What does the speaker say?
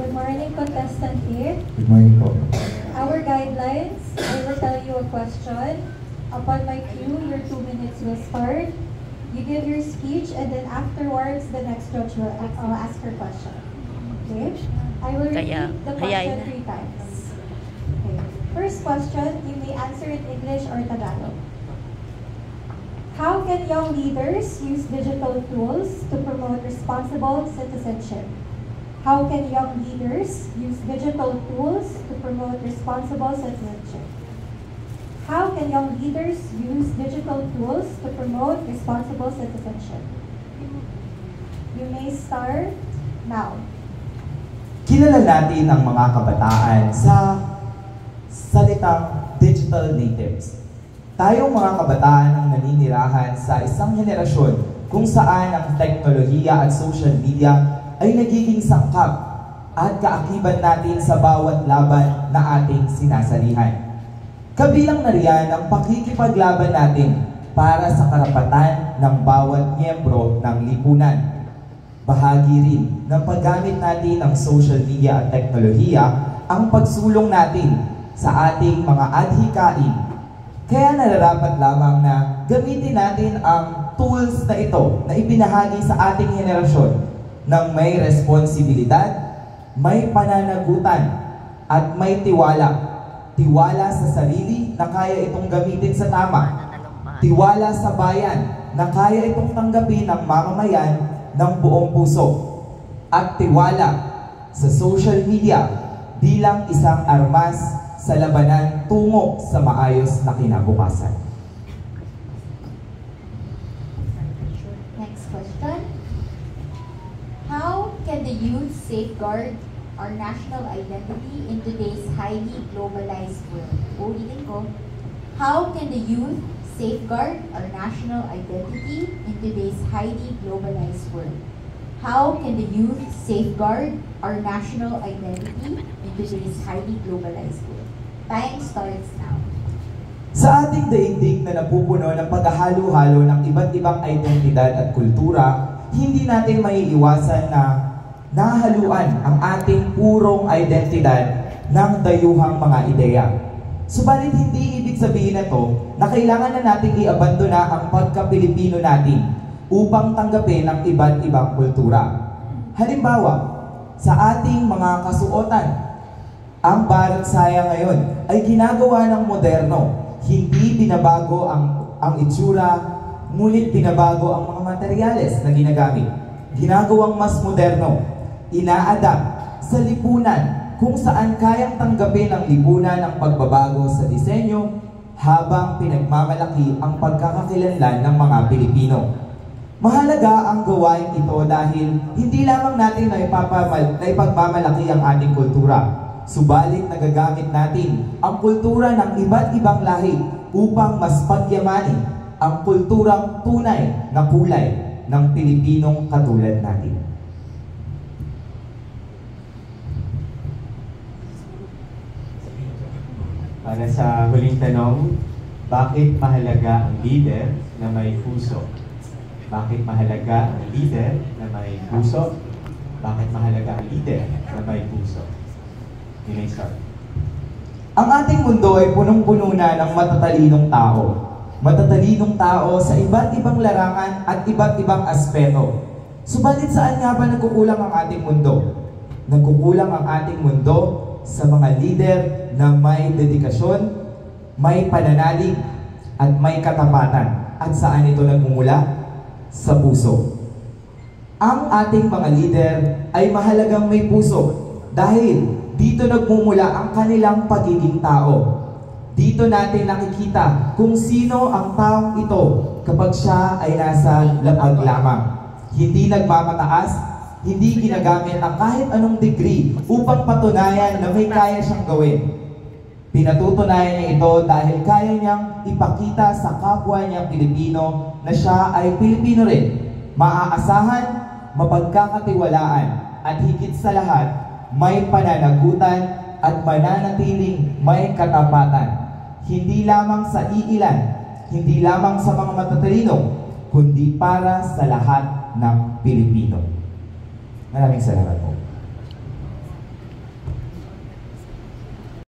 Good morning, contestant here. Good morning po. Our guidelines, I will tell you a question. Upon my cue, your 2 minutes will start. You give your speech, and then afterwards, the next judge will ask her question. Okay? I will repeat the question 3 times. Okay. First question, you may answer in English or Tagalog. How can young leaders use digital tools to promote responsible citizenship? How can young leaders use digital tools to promote responsible citizenship? How can young leaders use digital tools to promote responsible citizenship? You may start now. Kilala natin ang mga kabataan sa salitang digital natives. Tayong mga kabataan ang naninirahan sa isang henerasyon kung saan ang teknolohiya at social media ay nagiging sangkap at kaakibat natin sa bawat laban na ating sinasalihan. Kabilang na riyan ang pakikipaglaban natin para sa karapatan ng bawat miyembro ng lipunan. Bahagi rin ng paggamit natin ng social media at teknolohiya ang pagsulong natin sa ating mga adhikain. Kaya nararapat lamang na gamitin natin ang tools na ito na ibinahagi sa ating henerasyon ng may responsibilidad, may pananagutan, at may tiwala. Tiwala sa sarili na kaya itong gamitin sa tama. Tiwala sa bayan na kaya itong tanggapin ng mamamayan ng buong puso. At tiwala sa social media bilang isang armas sa labanan tungo sa maayos na kinabukasan. Next question. How can the youth safeguard our national identity in today's highly globalized world? Ulitin ko. How can the youth safeguard our national identity in today's highly globalized world? How can the youth safeguard our national identity in today's highly globalized world? Time starts now. Sa ating daigdig na napupuno ng paghahalo-halo ng iba't ibang identidad at kultura, hindi natin maiiwasan na nahaluan ang ating purong identidad ng dayuhang mga ideya. Subalit hindi ibig sabihin na to na kailangan na nating i-abandona ang pagka-Pilipino natin upang tanggapin ang iba't ibang kultura. Halimbawa, sa ating mga kasuotan, ang Bharat Saya ngayon ay ginagawa ng moderno. Hindi binabago ang itsura, ngunit binabago ang mga materyales na ginagamit. Ginagawang mas moderno. Ina-adapt sa lipunan kung saan kayang tanggapin ng lipunan ang pagbabago sa disenyo habang pinagmamalaki ang pagkakakilanlan ng mga Pilipino. Mahalaga ang gawain ito dahil hindi lamang natin na ipagmamalaki ang ating kultura. Subalit nagagamit natin ang kultura ng iba't ibang lahi upang mas pagyamanin ang kulturang tunay na kulay ng Pilipinong katulad natin. Para sa huling tanong, bakit mahalaga ang leader na may puso? Bakit mahalaga ang leader na may puso? Bakit mahalaga ang leader na may puso? You may start. Ang ating mundo ay punong-puno na ng matatalinong tao. Matatalinong tao sa iba't ibang larangan at iba't ibang aspeto. Subalit saan nga ba nagkukulang ang ating mundo? Nagkukulang ang ating mundo sa mga leader na may dedikasyon, may pananalig, at may katapatan. At saan ito nagmumula? Sa puso. Ang ating mga leader ay mahalagang may puso dahil dito nagmumula ang kanilang pagiging tao. Dito natin nakikita kung sino ang taong ito kapag siya ay nasa lapag lamang. Hindi nagmamataas, hindi ginagamit ang kahit anong degree upang patunayan na may kaya siyang gawin. Pinatutunayan niya ito dahil kaya niyang ipakita sa kapwa niyang Pilipino na siya ay Pilipino rin. Maaasahan, mapagkakatiwalaan, at higit sa lahat, may pananagutan at mananatiling may katapatan. Hindi lamang sa iilan, hindi lamang sa mga matatalino, kundi para sa lahat ng Pilipino. Maraming salamat.